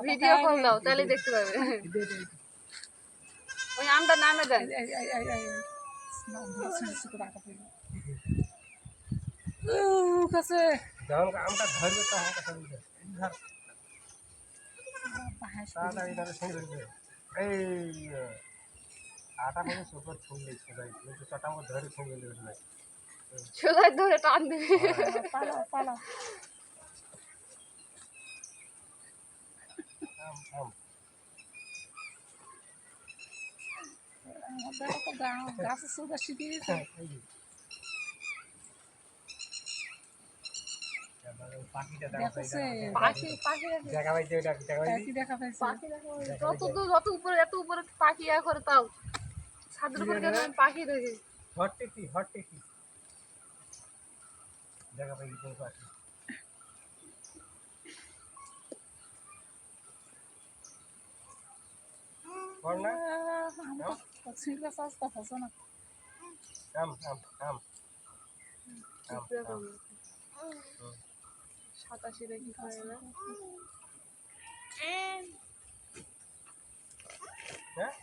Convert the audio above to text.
video call দাও তাহলে দেখতে পাবে ওই আমটা নামে দেন যখন আমটা ধরবে তখন কথা বলবে তাড়াতাড়ি ধরে ছেড়ে দেবে এই আটা করে সুপার ছুঁড়লে সোজাই কিন্তু চটা আমার ধরে ছুঁড়ে দেবে না সোজাই ধরে টান দিবি আম আম গাছের সৌদা শিখে গেছে পাখিটা পাখি পাখি দেখা পাইছে ওটা দেখা পাইছে দেখা পাইছে পাখি যত উপরে এত উপরে পাখি ইয়া করে তাও ছাদের উপরে গেলে আমি পাখি দেখি হট টেকি দেখা পাইছে কোন পাখি কর না ছিঁড়া সস্তা ফসো না আম আম আম সাতাশি রেখে খায় না হ্যাঁ